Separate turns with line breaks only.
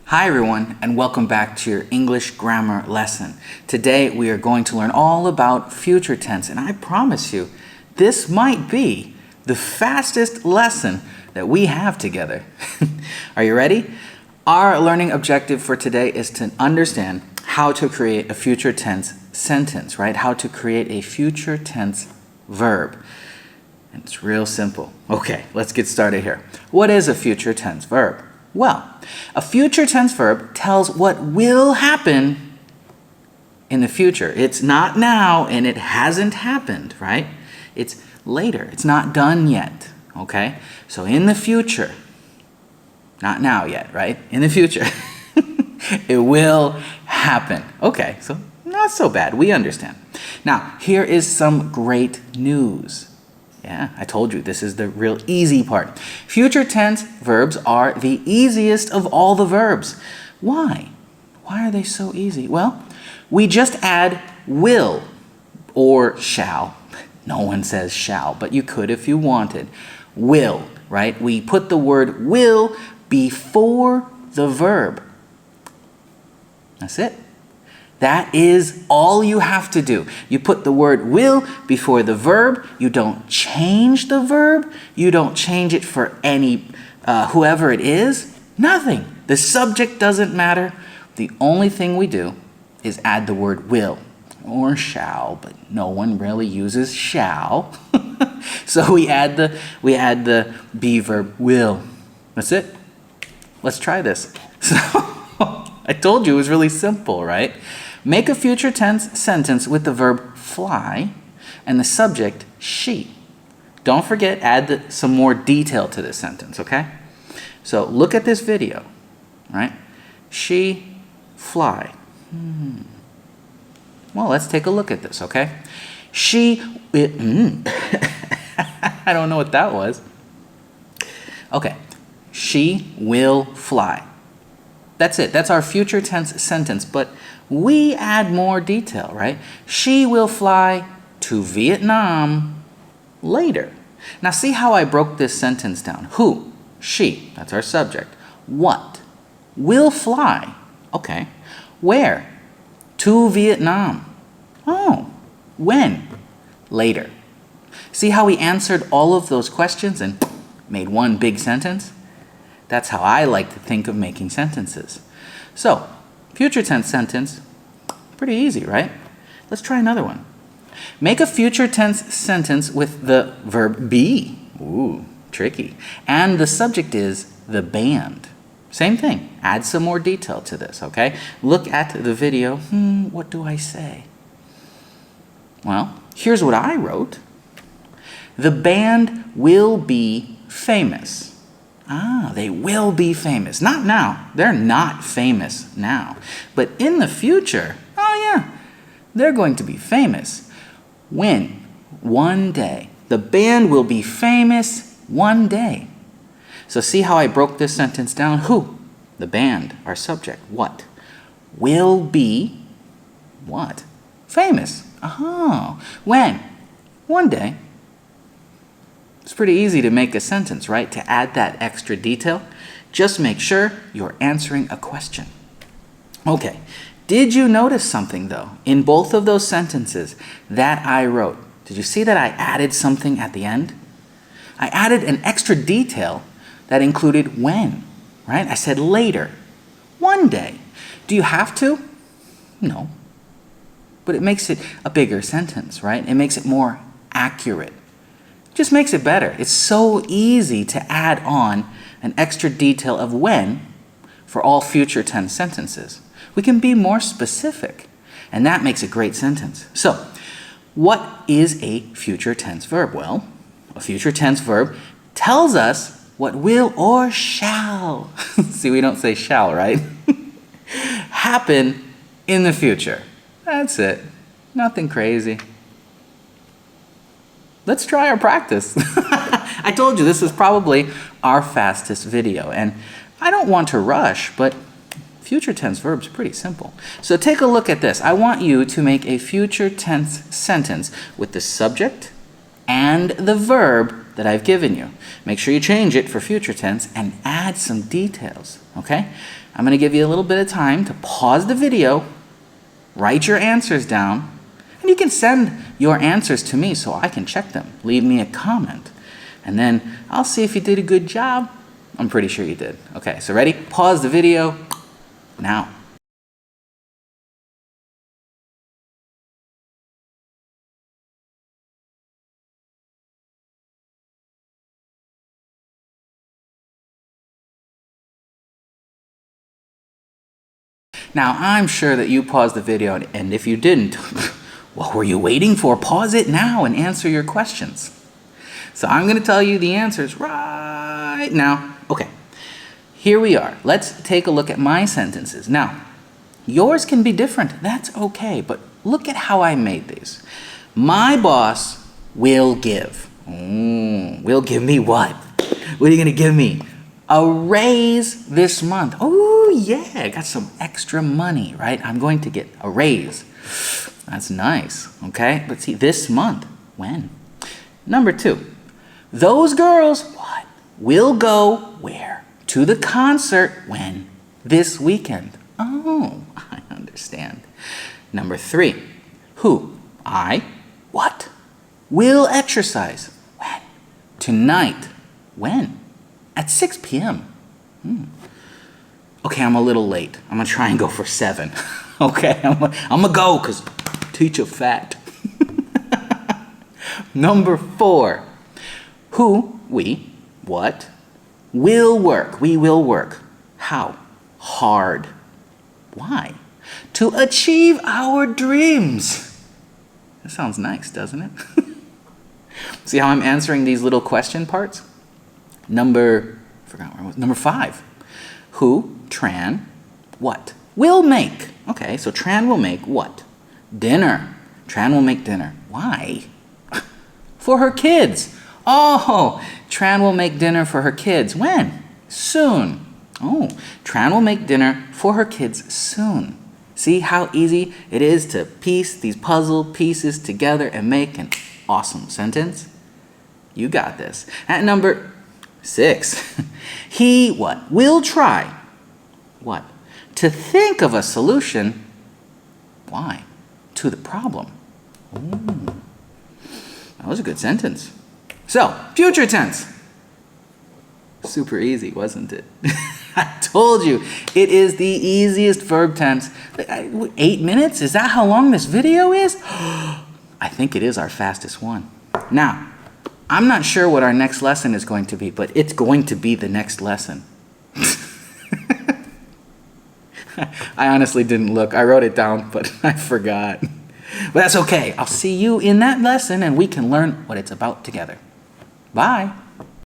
Hi everyone, and welcome back to your English grammar lesson. Today we are going to learn all about future tense, and I promise you, this might be the fastest lesson that we have together. Are you ready? Our learning objective for today is to understand how to create a future tense sentence, right? How to create a future tense verb. And it's real simple. Okay, let's get started here. What is a future tense verb? Well, a future tense verb tells what will happen in the future. It's not now and it hasn't happened, right? It's later. It's not done yet, okay? So in the future, not now yet, right? In the future, it will happen. Okay, so not so bad. We understand. Now, here is some great news. Yeah, I told you, this is the real easy part. Future tense verbs are the easiest of all the verbs. Why? Why are they so easy? Well, we just add will or shall. No one says shall, but you could if you wanted. Will, right? We put the word will before the verb. That's it. That is all you have to do. You put the word will before the verb. You don't change the verb. You don't change it for any, whoever it is. Nothing. The subject doesn't matter. The only thing we do is add the word will or shall, but no one really uses shall. So we add the be verb will. That's it. Let's try this. So I told you it was really simple, right? Make a future tense sentence with the verb fly and the subject she. Don't forget, add some more detail to this sentence, okay? So look at this video, right? She fly. Well, let's take a look at this, okay? I don't know what that was. Okay, she will fly. That's it. That's our future tense sentence, but we add more detail, right? She will fly to Vietnam later. Now see how I broke this sentence down. Who? She. That's our subject. What? Will fly. Okay. Where? To Vietnam. Oh. When? Later. See how we answered all of those questions and made one big sentence? That's how I like to think of making sentences. So, future tense sentence, pretty easy, right? Let's try another one. Make a future tense sentence with the verb be. Ooh, tricky. And the subject is the band. Same thing. Add some more detail to this, okay? Look at the video. What do I say? Well, here's what I wrote. The band will be famous. They will be famous. Not now. They're not famous now. But in the future, oh yeah, they're going to be famous. When? One day. The band will be famous one day. So see how I broke this sentence down? Who? The band, our subject. What? Will be what? Famous. When? One day. It's pretty easy to make a sentence, right? To add that extra detail. Just make sure you're answering a question. Okay, did you notice something though in both of those sentences that I wrote? Did you see that I added something at the end? I added an extra detail that included when, right? I said later, one day. Do you have to? No. But it makes it a bigger sentence, right? It makes it more accurate. Just makes it better. It's so easy to add on an extra detail of when for all future tense sentences. We can be more specific, and that makes a great sentence. So, what is a future tense verb? Well, a future tense verb tells us what will or shall, see, we don't say shall, right? Happen in the future. That's it. Nothing crazy. Let's try our practice. I told you this is probably our fastest video, and I don't want to rush, but future tense verbs are pretty simple. So take a look at this. I want you to make a future tense sentence with the subject and the verb that I've given you. Make sure you change it for future tense and add some details, okay? I'm going to give you a little bit of time to pause the video, write your answers down, and you can send your answers to me so I can check them. Leave me a comment, and then I'll see if you did a good job. I'm pretty sure you did. Okay, so ready? Pause the video now. Now, I'm sure that you paused the video, and if you didn't, what were you waiting for? Pause it now and answer your questions. So I'm going to tell you the answers right now. Okay, here we are. Let's take a look at my sentences. Now, yours can be different. That's okay, but look at how I made these. My boss will give. Will give me what? What are you going to give me? A raise this month. Oh, yeah, I got some extra money, right? I'm going to get a raise. That's nice, okay? But see, this month, when? Number 2, those girls, what? Will go where? To the concert, when? This weekend. Oh, I understand. Number 3, who? I, what? Will exercise, when? Tonight, when? At 6 p.m. Okay, I'm a little late. I'm gonna try and go for 7. Okay, I'm gonna go because teacher fat. Number 4, who, we, what, will work. We will work. How? Hard. Why? To achieve our dreams. That sounds nice, doesn't it? See how I'm answering these little question parts? Number 5. Who, Tran, what? Will make. Okay, so Tran will make what? Dinner. Tran will make dinner. Why? For her kids. Oh, Tran will make dinner for her kids. When? Soon. Oh, Tran will make dinner for her kids soon. See how easy it is to piece these puzzle pieces together and make an awesome sentence? You got this. At number 6, he what? Will try. What? To think of a solution. Why? To the problem. Ooh. That was a good sentence. So, future tense. Super easy, wasn't it? I told you, it is the easiest verb tense. 8 minutes? Is that how long this video is? I think it is our fastest one. Now, I'm not sure what our next lesson is going to be, but it's going to be the next lesson. I honestly didn't look. I wrote it down, but I forgot. But that's okay. I'll see you in that lesson, and we can learn what it's about together. Bye.